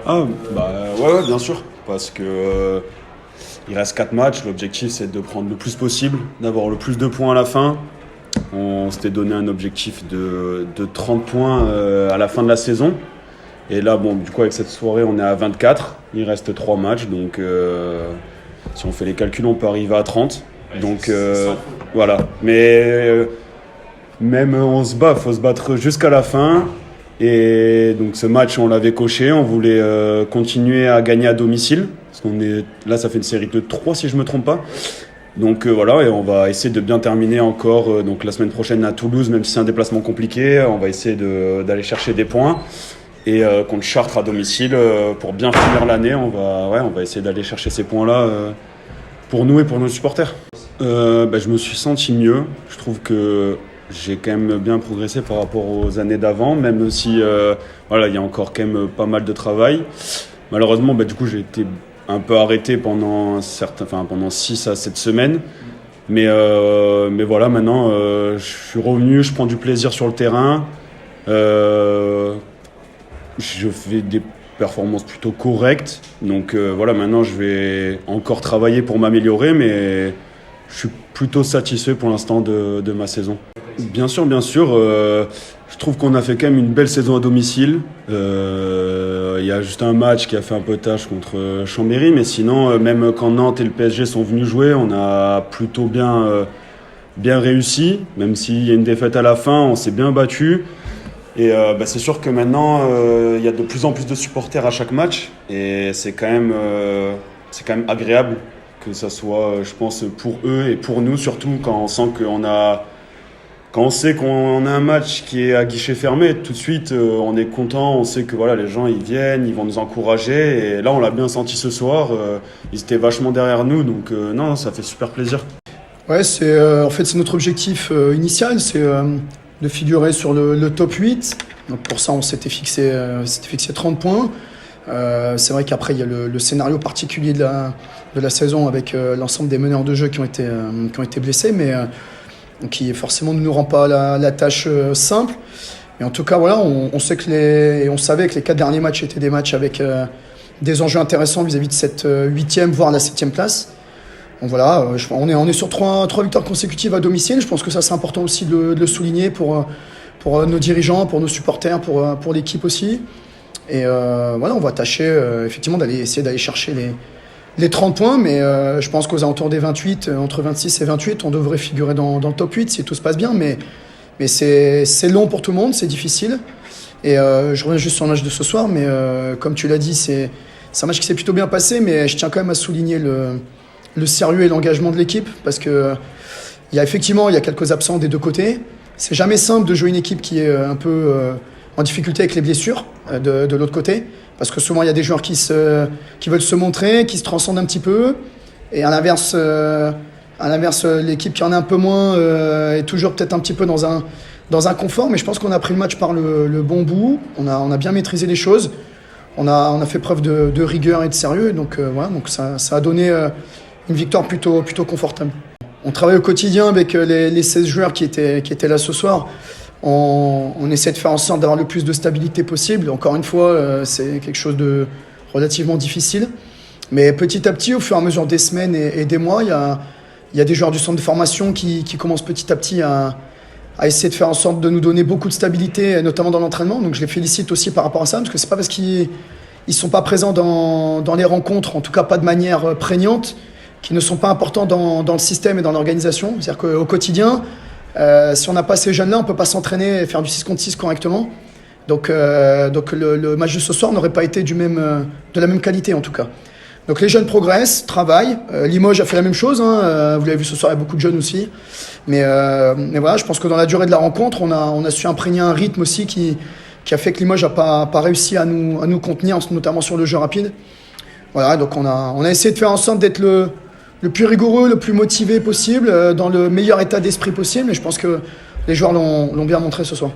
Ah, ouais, bien sûr. Parce que il reste 4 matchs. L'objectif, c'est de prendre le plus possible, d'avoir le plus de points à la fin. On s'était donné un objectif de 30 points à la fin de la saison. Et là, bon, du coup, avec cette soirée, on est à 24. Il reste 3 matchs. Donc, si on fait les calculs, on peut arriver à 30. Donc, voilà. Mais même on se bat, il faut se battre jusqu'à la fin. Et donc ce match, on l'avait coché, on voulait continuer à gagner à domicile. Parce qu'on est là, ça fait une série de 3 si je ne me trompe pas. Donc voilà, et on va essayer de bien terminer encore donc la semaine prochaine à Toulouse, même si c'est un déplacement compliqué. On va essayer d'aller chercher des points. Et contre Chartres à domicile, pour bien finir l'année, on va essayer d'aller chercher ces points-là pour nous et pour nos supporters. Je me suis senti mieux. Je trouve que j'ai quand même bien progressé par rapport aux années d'avant, même si il y a encore quand même pas mal de travail. Malheureusement, du coup, j'ai été un peu arrêté pendant 6 à 7 semaines. Mais voilà, maintenant, je suis revenu, je prends du plaisir sur le terrain. Je fais des performances plutôt correctes. Donc maintenant, je vais encore travailler pour m'améliorer, mais je suis plutôt satisfait pour l'instant de ma saison. Bien sûr. Je trouve qu'on a fait quand même une belle saison à domicile. Il y a juste un match qui a fait un peu tâche contre Chambéry, mais sinon, même quand Nantes et le PSG sont venus jouer, on a plutôt bien réussi. Même s'il y a une défaite à la fin, on s'est bien battu. Et c'est sûr que maintenant, il y a de plus en plus de supporters à chaque match, et c'est quand même agréable que ça soit, je pense, pour eux et pour nous, surtout quand on sent quand on sait qu'on a un match qui est à guichet fermé, tout de suite on est content, on sait que voilà, les gens ils viennent, ils vont nous encourager, et là on l'a bien senti ce soir, ils étaient vachement derrière nous, donc non, ça fait super plaisir. Ouais, c'est notre objectif initial, c'est de figurer sur le top 8. Donc pour ça on s'était fixé 30 points. C'est vrai qu'après il y a le scénario particulier de la saison avec l'ensemble des meneurs de jeu qui ont été blessés, mais qui forcément ne nous rend pas la tâche simple. Mais en tout cas, voilà, on sait on savait que les 4 derniers matchs étaient des matchs avec des enjeux intéressants vis-à-vis de cette 8e, voire la 7e place. Donc voilà, on est sur 3 victoires consécutives à domicile. Je pense que ça, c'est important aussi de le souligner pour nos dirigeants, pour nos supporters, pour l'équipe aussi. Et on va tâcher effectivement essayer d'aller chercher les 30 points, mais je pense qu'aux alentours des 28, entre 26 et 28, on devrait figurer dans le top 8 si tout se passe bien, mais c'est long pour tout le monde, c'est difficile. Et je reviens juste sur le match de ce soir, mais comme tu l'as dit, c'est un match qui s'est plutôt bien passé, mais je tiens quand même à souligner le sérieux et l'engagement de l'équipe, parce que il y a quelques absents des deux côtés. C'est jamais simple de jouer une équipe qui est un peu en difficulté avec les blessures de l'autre côté, parce que souvent il y a des joueurs qui veulent se montrer, qui se transcendent un petit peu, et à l'inverse, l'équipe qui en a un peu moins est toujours peut-être un petit peu dans un confort. Mais je pense qu'on a pris le match par le bon bout, on a bien maîtrisé les choses, on a fait preuve de rigueur et de sérieux, donc donc ça a donné une victoire plutôt confortable. On travaille au quotidien avec les 16 joueurs qui étaient là ce soir. On essaie de faire en sorte d'avoir le plus de stabilité possible. Encore une fois, c'est quelque chose de relativement difficile. Mais petit à petit, au fur et à mesure des semaines et des mois, il y a des joueurs du centre de formation qui commencent petit à petit à essayer de faire en sorte de nous donner beaucoup de stabilité, notamment dans l'entraînement. Donc je les félicite aussi par rapport à ça, parce que c'est pas parce qu'ils ne sont pas présents dans les rencontres, en tout cas pas de manière prégnante, qu'ils ne sont pas importants dans le système et dans l'organisation. C'est-à-dire qu'au quotidien, si on n'a pas ces jeunes-là, on ne peut pas s'entraîner et faire du 6 contre 6 correctement. Donc le match de ce soir n'aurait pas été de la même qualité en tout cas. Donc les jeunes progressent, travaillent. Limoges a fait la même chose. Vous l'avez vu ce soir, il y a beaucoup de jeunes aussi. Mais voilà, je pense que dans la durée de la rencontre, on a su imprégner un rythme aussi qui a fait que Limoges n'a pas réussi à nous contenir, notamment sur le jeu rapide. Voilà, donc on a essayé de faire en sorte d'être le plus rigoureux, le plus motivé possible, dans le meilleur état d'esprit possible. Et je pense que les joueurs l'ont bien montré ce soir.